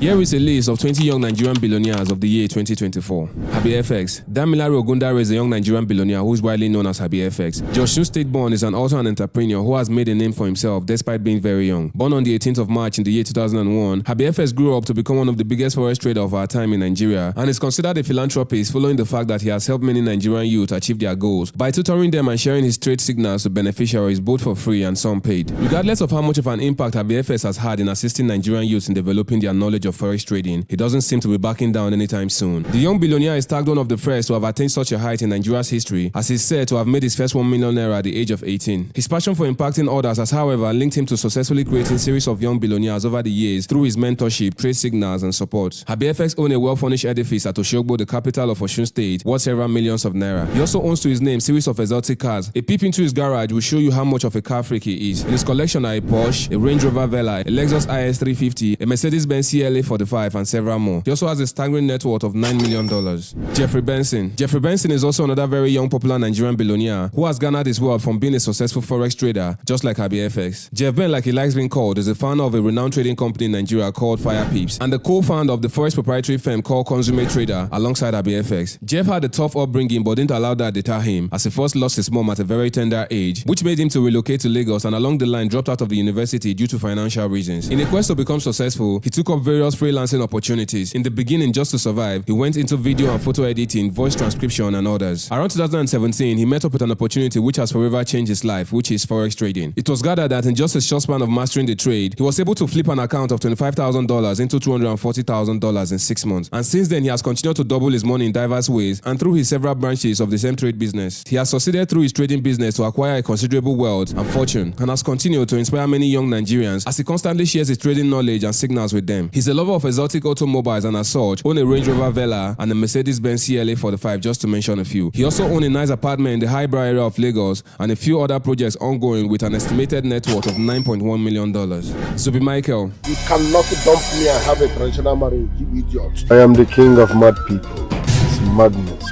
Here is a list of 20 young Nigerian billionaires of the year 2024. Habby Fx. Damilare Ogundare is a young Nigerian billionaire who is widely known as Habby Fx. Osun State born is an author and entrepreneur who has made a name for himself despite being very young. Born on the 18th of March in the year 2001, Habby Fx grew up to become one of the biggest forex traders of our time in Nigeria and is considered a philanthropist following the fact that he has helped many Nigerian youth achieve their goals by tutoring them and sharing his trade signals to beneficiaries both for free and some paid. Regardless of how much of an impact Habby Fx has had in assisting Nigerian youths in developing their knowledge of forex trading, he doesn't seem to be backing down anytime soon. The young billionaire is tagged one of the first to have attained such a height in Nigeria's history, as he's said to have made his first 1 million naira at the age of 18. His passion for impacting others has, however, linked him to successfully creating a series of young billionaires over the years through his mentorship, trade signals, and support. Habby Fx owns a well-furnished edifice at Osogbo, the capital of Osun State, worth several millions of naira. He also owns to his name a series of exotic cars. A peep into his garage will show you how much of a car freak he is. In his collection are a Porsche, a Range Rover Vela, a Lexus IS 350, a Mercedes-Benz CLA 45, and several more. He also has a staggering net worth of $9 million. Jeffery Benson. Jeffery Benson is also another very young popular Nigerian billionaire who has garnered his wealth from being a successful forex trader, just like Habby Fx. Jeff Ben, like he likes being called, is the founder of a renowned trading company in Nigeria called Fire Peeps and the co-founder of the forex proprietary firm called Consummate Trader alongside Habby Fx. Jeff had a tough upbringing but didn't allow that deter him, as he first lost his mom at a very tender age, which made him to relocate to Lagos and along the line dropped out of the university due to financial reasons. In a quest to become successful, he took up various freelancing opportunities. In the beginning, just to survive, he went into video and photo editing, voice transcription, and others. Around 2017, he met up with an opportunity which has forever changed his life, which is forex trading. It was gathered that in just a short span of mastering the trade, he was able to flip an account of $25,000 into $240,000 in 6 months. And since then, he has continued to double his money in diverse ways and through his several branches of the same trade business. He has succeeded through his trading business to acquire a considerable wealth and fortune and has continued to inspire many young Nigerians as he constantly shares his trading knowledge and signals with them. He's a lover of exotic automobiles and as such, owns a Range Rover Vela and a Mercedes-Benz CLA 45, just to mention a few. He also owns a nice apartment in the Highbrow area of Lagos and a few other projects ongoing with an estimated net worth of $9.1 million. Zubby Micheal. You cannot dump me and have a traditional marriage, you idiot. I am the king of mad people. It's madness.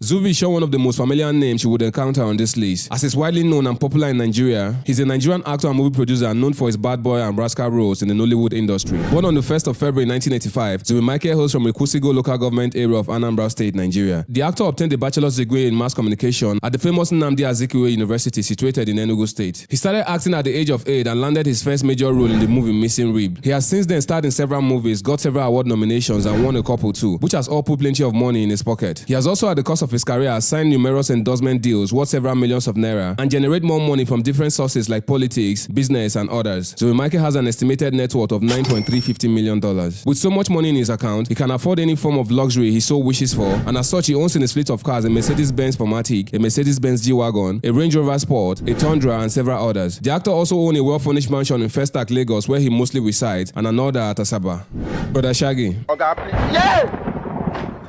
Zubby is sure one of the most familiar names you would encounter on this list, as he's widely known and popular in Nigeria. He's a Nigerian actor and movie producer known for his bad boy and rascal roles in the Nollywood industry. Born on the 1st of February 1985, Zubby Micheal hails from Ikusigo local government area of Anambra State, Nigeria. The actor obtained a bachelor's degree in mass communication at the famous Nnamdi Azikiwe University situated in Enugu State. He started acting at the age of 8 and landed his first major role in the movie Missing Rib. He has since then starred in several movies, got several award nominations and won a couple too, which has all put plenty of money in his pocket. He has also at the course of his career signed numerous endorsement deals worth several millions of naira and generate more money from different sources like politics, business, and others. Zubby Micheal has an estimated net worth of $9.350 million. With so much money in his account, he can afford any form of luxury he so wishes for, and as such, he owns in his fleet of cars a Mercedes-Benz Formatic, a Mercedes-Benz G-Wagon, a Range Rover Sport, a Tundra, and several others. The actor also owns a well-furnished mansion in Festac, Lagos, where he mostly resides, and another at Asaba. Broda Shaggi. Okay, please. Yeah!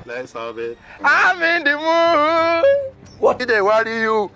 Let's have it. I'm in the mood. What did they worry you?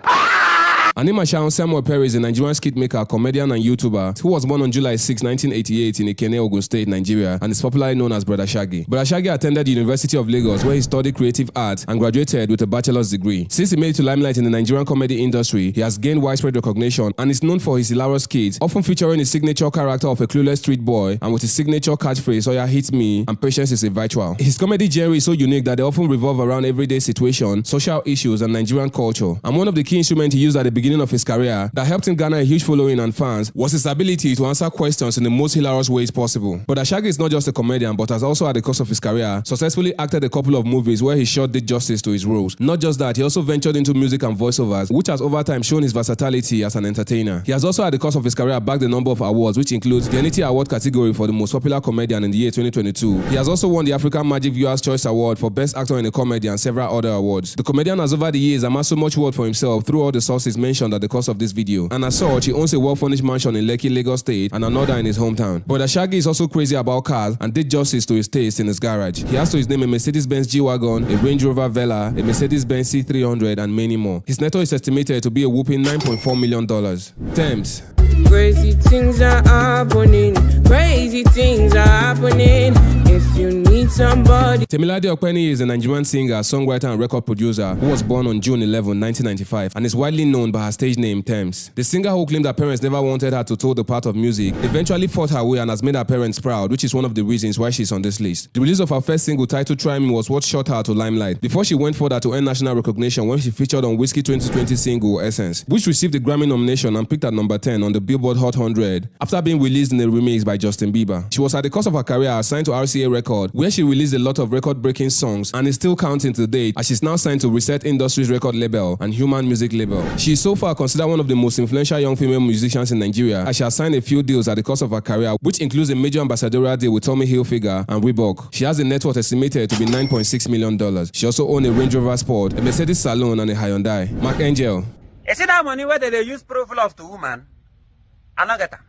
Anima Shaun Samuel Perry is a Nigerian skit maker, comedian, and YouTuber who was born on July 6, 1988 in Ikene, Ogun State, Nigeria, and is popularly known as Broda Shaggi. Broda Shaggi attended the University of Lagos, where he studied creative art and graduated with a bachelor's degree. Since he made it to limelight in the Nigerian comedy industry, he has gained widespread recognition and is known for his hilarious skits, often featuring his signature character of a clueless street boy and with his signature catchphrase, "Oya hit me," and "Patience is a virtual." His comedy genre is so unique that they often revolve around everyday situations, social issues, and Nigerian culture. And one of the key instruments he used at the beginning of his career that helped him garner a huge following and fans was his ability to answer questions in the most hilarious ways possible. But Shaggi is not just a comedian, but has also at the course of his career successfully acted a couple of movies where his shot did justice to his roles. Not just that, he also ventured into music and voiceovers, which has over time shown his versatility as an entertainer. He has also at the course of his career bagged a number of awards, which includes the Unity Award category for the most popular comedian in the year 2022. He has also won the African Magic Viewers Choice Award for Best Actor in a Comedy and several other awards. The comedian has over the years amassed so much wealth for himself through all the sources mentioned at the course of this video, and as such, he owns a well-furnished mansion in Lekki, Lagos State, and another in his hometown. But Shaggi is also crazy about cars and did justice to his taste in his garage. He has to his name a Mercedes-Benz G-Wagon, a Range Rover Vela, a Mercedes-Benz C300, and many more. His net worth is estimated to be a whopping $9.4 million. Tems. Crazy things are happening. Crazy things are happening. If you need somebody Temilade Okpeni is a Nigerian singer, songwriter, and record producer who was born on June 11, 1995, and is widely known by her stage name Tems. The singer, who claimed her parents never wanted her to toe the path of music, eventually fought her way and has made her parents proud, which is one of the reasons why she's on this list. The release of her first single, titled Try Me, was what shot her to limelight before she went further to earn national recognition when she featured on Wizkid 2020 single Essence, which received the Grammy nomination and peaked at number 10 on the Billboard Hot 100 after being released in a remix by Justin Bieber. She was at the course of her career assigned to RCA Record, where she released a lot of record-breaking songs and is still counting to date, as she's now signed to Reset Industries record label and Human Music label. She is so far considered one of the most influential young female musicians in Nigeria, as she has signed a few deals at the course of her career, which includes a major ambassadorial deal with Tommy Hilfiger and Reebok. She has a net worth estimated to be $9.6 million. She also owns a Range Rover Sport, a Mercedes Saloon, and a Hyundai. Mark Angel. You see that money where they use profile of the woman? I don't get that.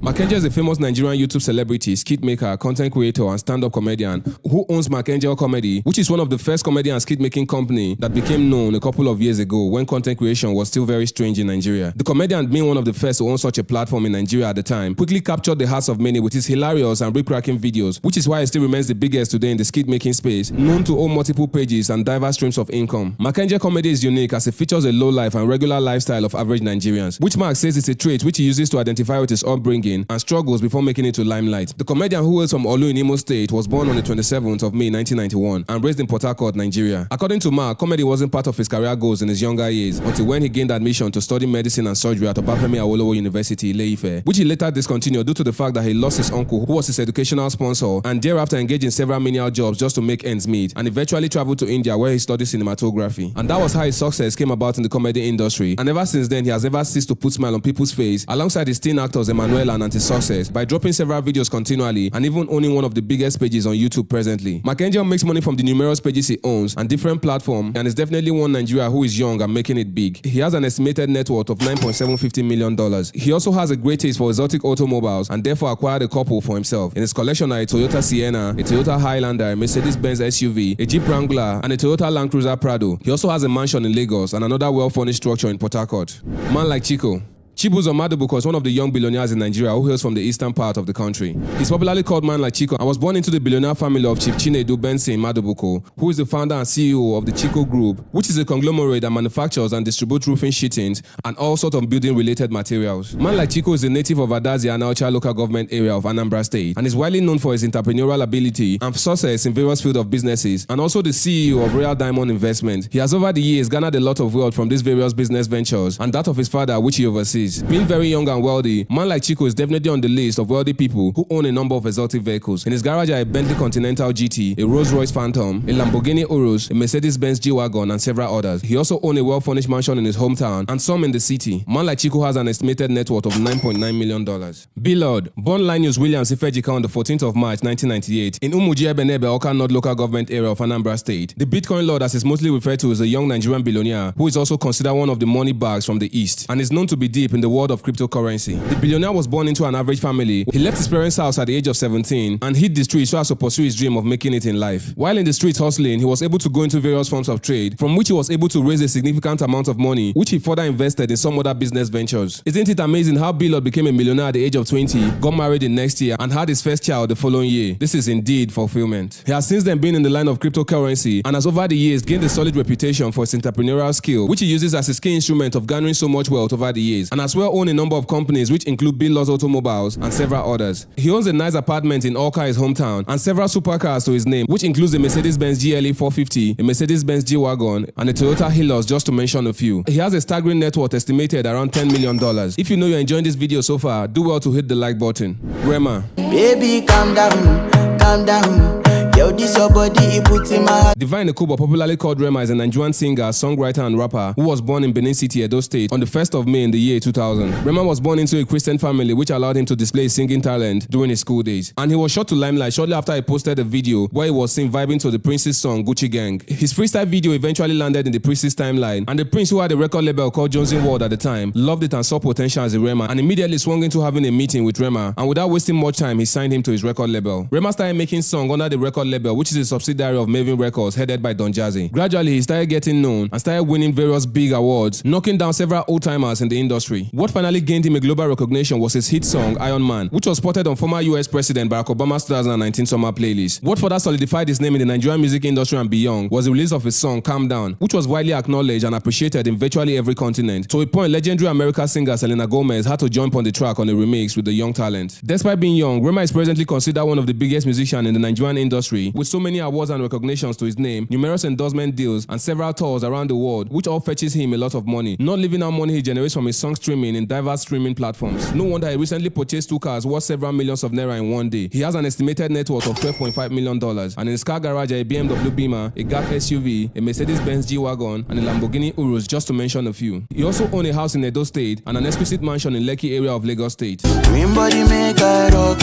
Makengel is a famous Nigerian YouTube celebrity, skit maker, content creator, and stand-up comedian who owns Makengel Comedy, which is one of the first comedy and skit-making company that became known a couple of years ago when content creation was still very strange in Nigeria. The comedian, being one of the first to own such a platform in Nigeria at the time, quickly captured the hearts of many with his hilarious and rip-cracking videos, which is why he still remains the biggest today in the skit-making space, known to own multiple pages and diverse streams of income. Makengel Comedy is unique as it features a low life and regular lifestyle of average Nigerians, which Mark says is a trait which he uses to identify with his upbringing and struggles before making it to limelight. The comedian, who hails from Olu in Imo State, was born on the 27th of May 1991 and raised in Port Harcourt, Nigeria. According to Mark, comedy wasn't part of his career goals in his younger years until when he gained admission to study medicine and surgery at Obafemi Awolowo University, Ile-Ife, which he later discontinued due to the fact that he lost his uncle, who was his educational sponsor, and thereafter engaged in several menial jobs just to make ends meet, and eventually traveled to India where he studied cinematography. And that was how his success came about in the comedy industry, and ever since then he has never ceased to put smile on people's face alongside his teen actors Emmanuel and Auntie Success by dropping several videos continually and even owning one of the biggest pages on YouTube presently. Makengel makes money from the numerous pages he owns and different platforms, and is definitely one Nigeria who is young and making it big. He has an estimated net worth of $9.750 million. He also has a great taste for exotic automobiles and therefore acquired a couple for himself. In his collection are a Toyota Sienna, a Toyota Highlander, a Mercedes-Benz SUV, a Jeep Wrangler, and a Toyota Land Cruiser Prado. He also has a mansion in Lagos and another well-furnished structure in Port Harcourt. Man Like Chico. Chibuzo Madubuko is one of the young billionaires in Nigeria who hails from the eastern part of the country. He's popularly called Man Like Chico and was born into the billionaire family of Chief Chinedu Benson Madubuko, who is the founder and CEO of the Chico Group, which is a conglomerate that manufactures and distributes roofing sheetings and all sorts of building-related materials. Man Like Chico is a native of Adazi and Aucha local government area of Anambra State and is widely known for his entrepreneurial ability and success in various fields of businesses, and also the CEO of Royal Diamond Investment. He has over the years garnered a lot of wealth from these various business ventures and that of his father, which he oversees. Being very young and wealthy, Man Like Chico is definitely on the list of wealthy people who own a number of exotic vehicles. In his garage are a Bentley Continental GT, a Rolls-Royce Phantom, a Lamborghini Urus, a Mercedes-Benz G-Wagon, and several others. He also owns a well-furnished mansion in his hometown and some in the city. Man Like Chico has an estimated net worth of $9.9 million. B.Lord, born Linus Williams Ifejika on the 14th of March 1998 in Umuji Ebenebe, Awka North local government area of Anambra State. The Bitcoin Lord, as is mostly referred to, is a young Nigerian billionaire who is also considered one of the money bags from the East and is known to be deep in the world of cryptocurrency. The billionaire was born into an average family. He left his parents' house at the age of 17 and hit the streets so as to pursue his dream of making it in life. While in the streets hustling, he was able to go into various forms of trade, from which he was able to raise a significant amount of money, which he further invested in some other business ventures. Isn't it amazing how B.Lord became a millionaire at the age of 20, got married the next year, and had his first child the following year? This is indeed fulfillment. He has since then been in the line of cryptocurrency and has over the years gained a solid reputation for his entrepreneurial skill, which he uses as his key instrument of garnering so much wealth over the years, and as well own a number of companies which include B.Lord's Automobiles and several others. He owns a nice apartment in Awka, his hometown, and several supercars to his name, which includes a Mercedes-Benz GLE 450, a Mercedes-Benz G-Wagon, and a Toyota Hilux, just to mention a few. He has a staggering net worth estimated around $10 million. If you know you're enjoying this video so far, do well to hit the like button. Rema. Baby, calm down, calm down. Yo, this your body, it puts in my heart. Divine Ekubo, popularly called Rema, is a Nigerian singer, songwriter, and rapper who was born in Benin City, Edo State, on the 1st of May in the year 2000. Rema was born into a Christian family, which allowed him to display his singing talent during his school days. And he was shot to limelight shortly after he posted a video where he was seen vibing to the Prince's song Gucci Gang. His freestyle video eventually landed in the Prince's timeline, and the Prince, who had a record label called Johnson World at the time, loved it and saw potential as a Rema, and immediately swung into having a meeting with Rema, and without wasting much time, he signed him to his record label. Rema started making songs under the record record label, which is a subsidiary of Maven Records, headed by Don Jazzy. Gradually, he started getting known and started winning various big awards, knocking down several old-timers in the industry. What finally gained him a global recognition was his hit song, Iron Man, which was spotted on former US President Barack Obama's 2019 summer playlist. What further solidified his name in the Nigerian music industry and beyond was the release of his song, Calm Down, which was widely acknowledged and appreciated in virtually every continent. To a point, legendary American singer Selena Gomez had to jump on the track on a remix with the young talent. Despite being young, Rema is presently considered one of the biggest musicians in the Nigerian industry, with so many awards and recognitions to his name, numerous endorsement deals, and several tours around the world, which all fetches him a lot of money, not leaving out money he generates from his song streaming in diverse streaming platforms. No wonder he recently purchased 2 cars worth several millions of naira in one day. He has an estimated net worth of $12.5 million, and in his car garage are a BMW Beamer, a GAC SUV, a Mercedes-Benz G-Wagon, and a Lamborghini Urus, just to mention a few. He also owns a house in Edo State and an exquisite mansion in Lekki area of Lagos State. Green body make I rock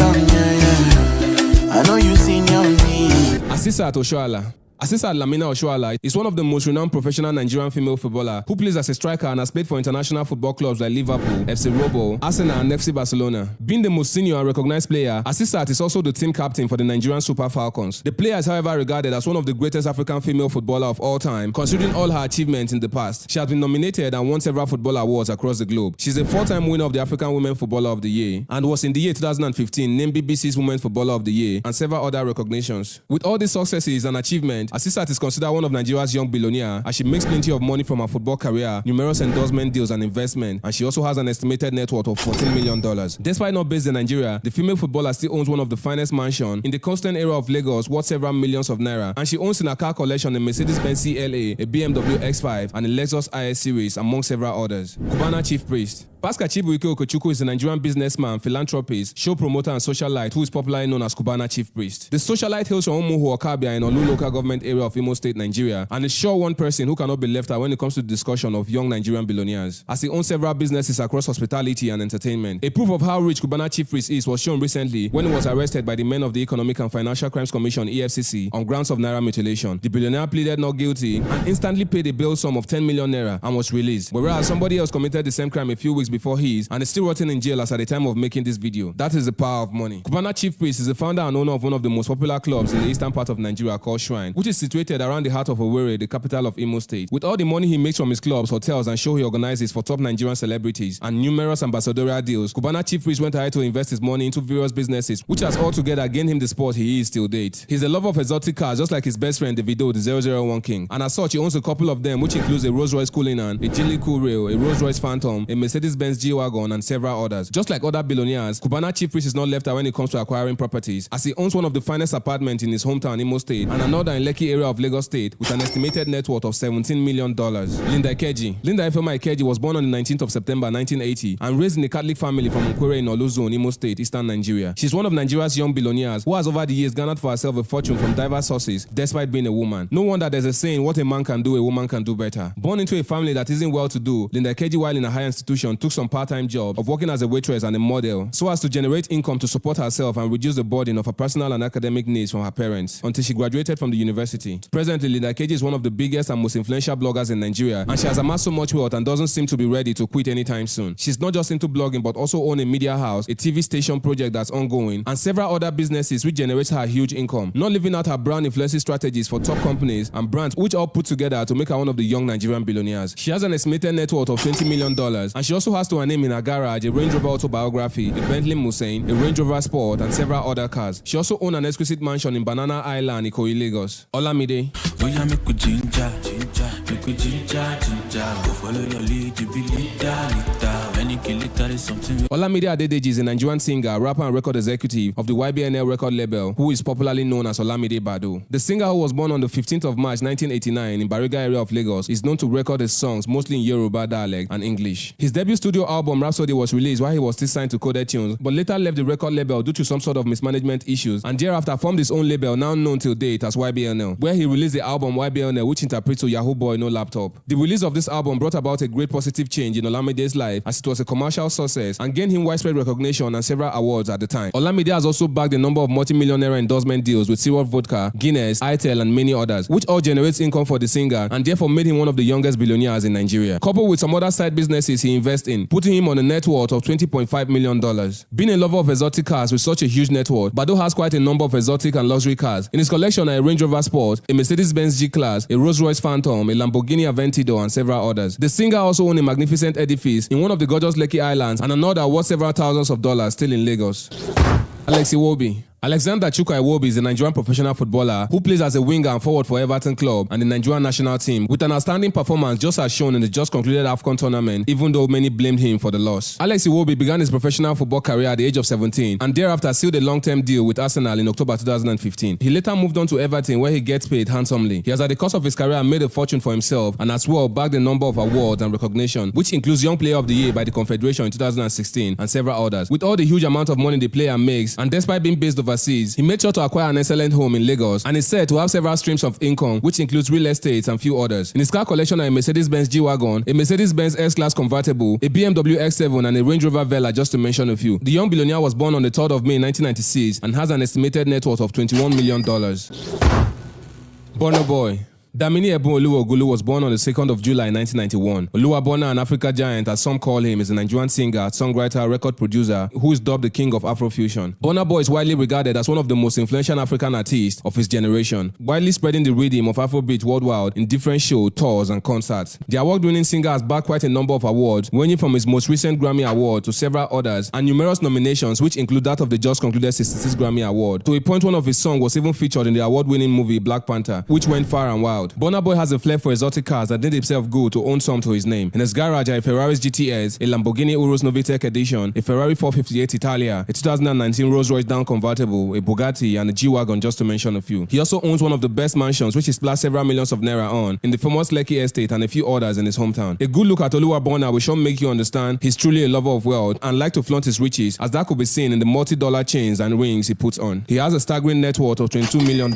I know you seen me. Asisat Oshoala. Asisat Oshoala is one of the most renowned professional Nigerian female footballer who plays as a striker and has played for international football clubs like Liverpool, FC Robo, Arsenal and FC Barcelona. Being the most senior and recognized player, Asisat is also the team captain for the Nigerian Super Falcons. The player is however regarded as one of the greatest African female footballer of all time, considering all her achievements in the past. She has been nominated and won several football awards across the globe. She's a 4-time winner of the African Women Footballer of the Year and was in the year 2015 named BBC's Women's Footballer of the Year and several other recognitions. With all these successes and achievements, Asisat is considered one of Nigeria's young billionaires as she makes plenty of money from her football career, numerous endorsement deals and investment, and she also has an estimated net worth of $14 million. Despite not based in Nigeria, the female footballer still owns one of the finest mansions in the coastal area of Lagos worth several millions of naira, and she owns in her car collection a Mercedes-Benz CLA, a BMW X5, and a Lexus IS series, among several others. Cubana Chief Priest. Pastor Chibuike is a Nigerian businessman, philanthropist, show promoter, and socialite who is popularly known as Cubana Chief Priest. The socialite hails from Umuhu Okabia in Olu local government area of Imo State, Nigeria, and is sure one person who cannot be left out when it comes to the discussion of young Nigerian billionaires, as he owns several businesses across hospitality and entertainment. A proof of how rich Cubana Chief Priest is was shown recently when he was arrested by the men of the Economic and Financial Crimes Commission (EFCC) on grounds of naira mutilation. The billionaire pleaded not guilty and instantly paid a bail sum of 10 million naira and was released, whereas somebody else committed the same crime a few weeks before his and is still rotting in jail as at the time of making this video. That is the power of money. Cubana Chief Priest is the founder and owner of one of the most popular clubs in the eastern part of Nigeria called Shrine, which is situated around the heart of Owerri, the capital of Imo State. With all the money he makes from his clubs, hotels, and shows he organizes for top Nigerian celebrities and numerous ambassadorial deals, Cubana Chief Priest went ahead to invest his money into various businesses, which has altogether gained him the spot he is till date. He's a lover of exotic cars, just like his best friend Davido, the 001 King, and as such, he owns a couple of them, which includes a Rolls-Royce Cullinan, a Geely Cool Rail, a Rolls-Royce Phantom, a Mercedes-Benz G-Wagon, and several others. Just like other billionaires, Cubana Chief Priest is not left out when it comes to acquiring properties, as he owns one of the finest apartments in his hometown, Imo State, and another in Lekki area of Lagos State, with an estimated net worth of $17 million. Linda Ikeji. Linda Ikeji was born on the 19th of September 1980 and raised in a Catholic family from Nkwere in Olu Zone, Imo State, eastern Nigeria. She's one of Nigeria's young billionaires who has over the years garnered for herself a fortune from diverse sources, despite being a woman. No wonder there's a saying, what a man can do, a woman can do better. Born into a family that isn't well to do, Linda Ikeji, while in a higher institution, took some part-time job of working as a waitress and a model, so as to generate income to support herself and reduce the burden of her personal and academic needs from her parents, until she graduated from the university. Presently, Linda Ikeji is one of the biggest and most influential bloggers in Nigeria, and she has amassed so much wealth and doesn't seem to be ready to quit anytime soon. She's not just into blogging, but also owns a media house, a TV station project that's ongoing, and several other businesses which generates her huge income, not leaving out her brand influencing strategies for top companies and brands which all put together to make her one of the young Nigerian billionaires. She has an estimated net worth of $20 million, and she also has to her name in her garage a Range Rover Autobiography, a Bentley Musain, a Range Rover Sport, and several other cars. She also owns an exquisite mansion in Banana Island, Ikoyi, Lagos. Olamide. Olamide Adedeji is a Nigerian singer, rapper, and record executive of the YBNL record label, who is popularly known as Olamide Bado. The singer, who was born on the 15th of March 1989 in Bariga area of Lagos, is known to record his songs mostly in Yoruba dialect and English. His debut studio album Rhapsody was released while he was still signed to Coded Tunes, but later left the record label due to some sort of mismanagement issues, and thereafter formed his own label now known till date as YBNL, where he released the album YBNL, which interprets to Yahoo Boy No Laptop. The release of this album brought about a great positive change in Olamide's life, as it was a commercial success and gained him widespread recognition and several awards at the time. Olamide has also bagged a number of multi-millionaire endorsement deals with Syrup Vodka, Guinness, Itel, and many others, which all generates income for the singer and therefore made him one of the youngest billionaires in Nigeria. Coupled with some other side businesses he invests in, putting him on a net worth of $20.5 million. Being a lover of exotic cars with such a huge net worth, Bado has quite a number of exotic and luxury cars. In his collection are a Range Rover Sport, a Mercedes-Benz G-Class, a Rolls-Royce Phantom, a Lamborghini Aventador, and several others. The singer also owns a magnificent edifice in one of the gorgeous Lekki Islands and another worth several thousands of dollars still in Lagos. Iwobi. Alexander Chuka Iwobi is a Nigerian professional footballer who plays as a winger and forward for Everton Club and the Nigerian national team with an outstanding performance just as shown in the just concluded AFCON tournament, even though many blamed him for the loss. Iwobi began his professional football career at the age of 17 and thereafter sealed a long-term deal with Arsenal in October 2015. He later moved on to Everton where he gets paid handsomely. He has at the course of his career made a fortune for himself and as well bagged a number of awards and recognition, which includes Young Player of the Year by the Confederation in 2016 and several others. With all the huge amount of money the player makes and despite being based overseas, he made sure to acquire an excellent home in Lagos and is said to have several streams of income, which includes real estate and few others. In his car collection are a Mercedes-Benz G-Wagon, a Mercedes-Benz S-Class convertible, a BMW X7 and a Range Rover Vela, just to mention a few. The young billionaire was born on the 3rd of May 1996 and has an estimated net worth of $21 million. Burna Boy. Damini Ebun Oluwogulu was born on the 2nd of July 1991. Oluwabona, an Africa giant as some call him, is a Nigerian singer, songwriter, record producer who is dubbed the king of Afrofusion. Burna Boy is widely regarded as one of the most influential African artists of his generation, widely spreading the rhythm of Afrobeat worldwide in different shows, tours, and concerts. The award-winning singer has bagged quite a number of awards, ranging from his most recent Grammy Award to several others, and numerous nominations which include that of the just concluded 66th Grammy Award. To a point, one of his songs was even featured in the award-winning movie Black Panther, which went far and wide. Burna Boy has a flair for exotic cars that did himself good to own some to his name. In his garage are a Ferrari GTS, a Lamborghini Urus Novitec Edition, a Ferrari 458 Italia, a 2019 Rolls-Royce Down Convertible, a Bugatti, and a G-Wagon, just to mention a few. He also owns one of the best mansions which he splashed several millions of naira on in the famous Lekki estate and a few others in his hometown. A good look at Oluwabona will sure make you understand he's truly a lover of wealth and like to flaunt his riches, as that could be seen in the multi-dollar chains and rings he puts on. He has a staggering net worth of $22 million.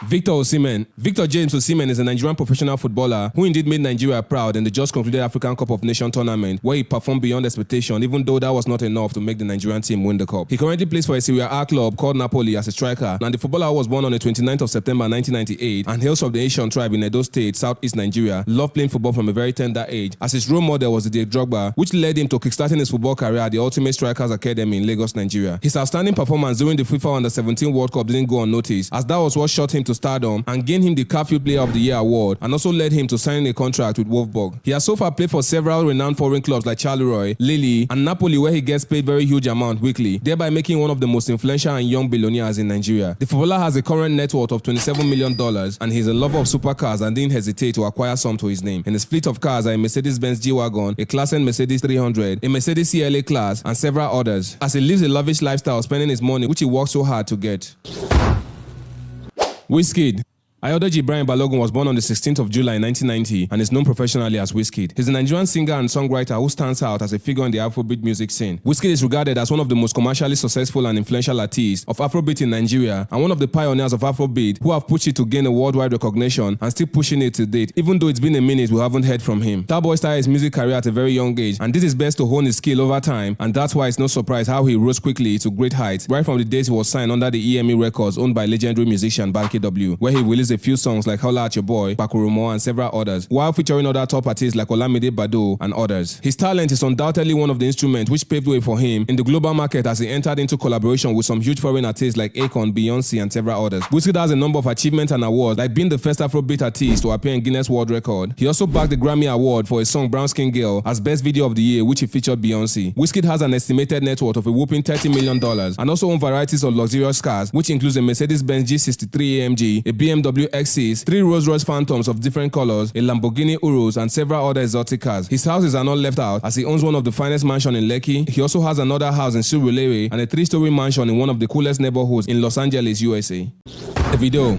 Victor Osimhen. Victor James Osimhen is a Nigerian professional footballer who indeed made Nigeria proud in the just concluded African Cup of Nations tournament, where he performed beyond expectation, even though that was not enough to make the Nigerian team win the cup. He currently plays for a Serie A club called Napoli as a striker, and the footballer was born on the 29th of September 1998 and hails from the Asian tribe in Edo State, southeast Nigeria. Loved playing football from a very tender age, as his role model was Didier Drogba, which led him to kickstarting his football career at the Ultimate Strikers Academy in Lagos, Nigeria. His outstanding performance during the FIFA Under-17 World Cup didn't go unnoticed, as that was what shot him to stardom and gained him the Carfield Player of the Year award, and also led him to signing a contract with Wolfsburg. He has so far played for several renowned foreign clubs like Charleroi, Lille, and Napoli, where he gets paid very huge amount weekly, thereby making one of the most influential and young billionaires in Nigeria. The footballer has a current net worth of $27 million, and he's a lover of supercars and didn't hesitate to acquire some to his name. In his fleet of cars are a Mercedes-Benz G-Wagon, a Class N Mercedes 300, a Mercedes CLA Class, and several others, as he lives a lavish lifestyle spending his money which he works so hard to get. Wizkid. Ayodeji Ibrahim Balogun was born on the 16th of July 1990 and is known professionally as Wizkid. He's a Nigerian singer and songwriter who stands out as a figure in the Afrobeat music scene. Wizkid is regarded as one of the most commercially successful and influential artists of Afrobeat in Nigeria and one of the pioneers of Afrobeat who have pushed it to gain a worldwide recognition and still pushing it to date, even though it's been a minute we haven't heard from him. That boy started his music career at a very young age and did his best to hone his skill over time, and that's why it's no surprise how he rose quickly to great heights right from the days he was signed under the EME Records owned by legendary musician Banky W, where he released a few songs like Holla at Your Boy, Bakurumo, and several others, while featuring other top artists like Olamide Bado and others. His talent is undoubtedly one of the instruments which paved way for him in the global market as he entered into collaboration with some huge foreign artists like Akon, Beyonce, and several others. Wizkid has a number of achievements and awards, like being the first Afrobeat artist to appear in Guinness World Record. He also bagged the Grammy Award for his song Brown Skin Girl as Best Video of the Year, which he featured Beyonce. Wizkid has an estimated net worth of a whopping $30 million and also owns varieties of luxurious cars, which includes a Mercedes-Benz G63 AMG, a BMW X6, 3 Rolls-Royce Phantoms of different colors, a Lamborghini Urus, and several other exotic cars. His houses are not left out, as he owns one of the finest mansions in Lekki. He also has another house in Surulere and a 3-story mansion in one of the coolest neighborhoods in Los Angeles, USA. Davido.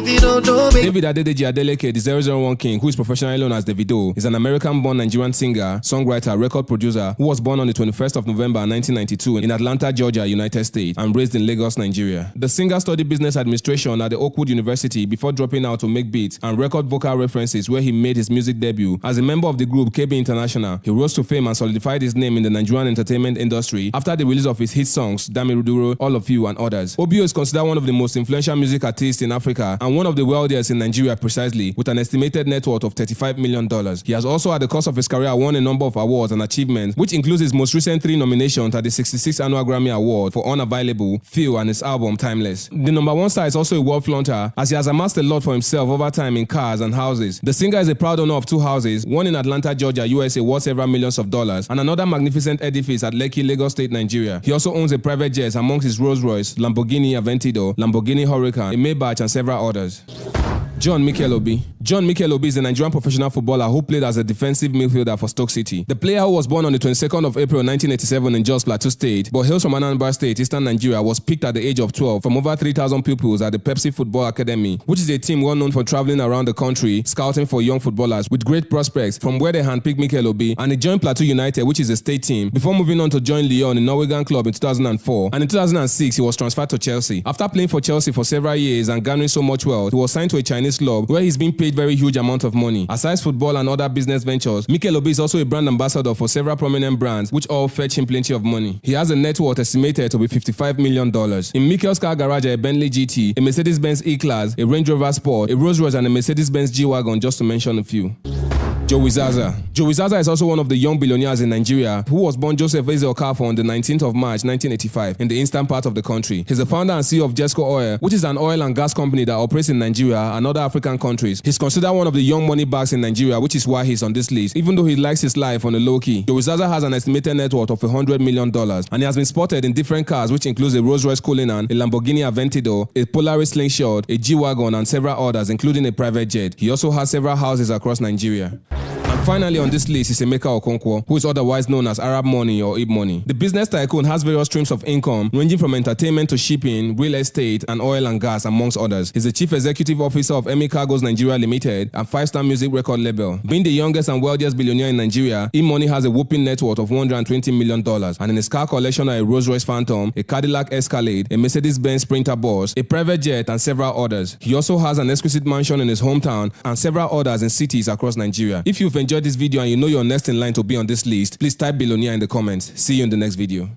you don't know me. David Adedeji Adeleke, the 001 King, who is professionally known as Davido, is an American-born Nigerian singer, songwriter, record producer who was born on the 21st of November 1992 in Atlanta, Georgia, United States, and raised in Lagos, Nigeria. The singer studied business administration at the Oakwood University before dropping out to make beats and record vocal references, where he made his music debut. As a member of the group KB International, he rose to fame and solidified his name in the Nigerian entertainment industry after the release of his hit songs Dami Ruduro, All of You, and others. Obio is considered one of the most influential music artists in Africa and one of the wealthiest in Nigeria precisely, with an estimated net worth of $35 million. He has also at the course of his career won a number of awards and achievements, which includes his most recent 3 nominations at the 66th Annual Grammy Award for Unavailable, Feel, and his album Timeless. The number one star is also a world flaunter, as he has amassed a lot for himself over time in cars and houses. The singer is a proud owner of 2 houses, one in Atlanta, Georgia, USA, worth several millions of dollars, and another magnificent edifice at Lekki, Lagos State, Nigeria. He also owns a private jet amongst his Rolls Royce, Lamborghini Aventador, Lamborghini Huracan, a Maybach, and several others. John Mikel Obi. John Mikel Obi is a Nigerian professional footballer who played as a defensive midfielder for Stoke City. The player, who was born on the 22nd of April 1987 in Jos Plateau State, but hails from Anambra State, Eastern Nigeria, was picked at the age of 12 from over 3,000 pupils at the Pepsi Football Academy, which is a team well known for traveling around the country, scouting for young footballers with great prospects, from where they handpicked Mikel Obi, and he joined Plateau United, which is a state team, before moving on to join Lyon, a Norwegian club, in 2004, and in 2006 he was transferred to Chelsea. After playing for Chelsea for several years and garnering so much wealth, he was signed to a Chinese club where he's been paid very huge amount of money. Aside football and other business ventures, Mikel Obi is also a brand ambassador for several prominent brands, which all fetch him plenty of money. He has a net worth estimated to be $55 million. In Mikel's car garage are a Bentley GT, a Mercedes-Benz E-Class, a Range Rover Sport, a Rolls Royce, and a Mercedes-Benz G-Wagon, just to mention a few. Jowi Zaza. Jowi Zaza is also one of the young billionaires in Nigeria, who was born Joseph Eze Okafor on the 19th of March 1985 in the eastern part of the country. He's the founder and CEO of Jesco Oil, which is an oil and gas company that operates in Nigeria and other African countries. He's considered one of the young money bags in Nigeria, which is why he's on this list, even though he likes his life on the low key. Jowi Zaza has an estimated net worth of $100 million, and he has been spotted in different cars, which includes a Rolls Royce Cullinan, a Lamborghini Aventador, a Polaris Slingshot, a G-Wagon, and several others, including a private jet. He also has several houses across Nigeria. And finally on this list is Emeka Okonkwo, who is otherwise known as Arab Money or Ib Money. The business tycoon has various streams of income, ranging from entertainment to shipping, real estate, and oil and gas, amongst others. He's the chief executive officer of Emi Cargos Nigeria Limited, a 5-star music record label. Being the youngest and wealthiest billionaire in Nigeria, Ib Money has a whopping net worth of $120 million, and in his car collection are a Rolls Royce Phantom, a Cadillac Escalade, a Mercedes-Benz Sprinter Boss, a private jet, and several others. He also has an exquisite mansion in his hometown and several others in cities across Nigeria. If you've enjoyed this video and you know you're next in line to be on this list, please type billionaire in the comments. See you in the next video.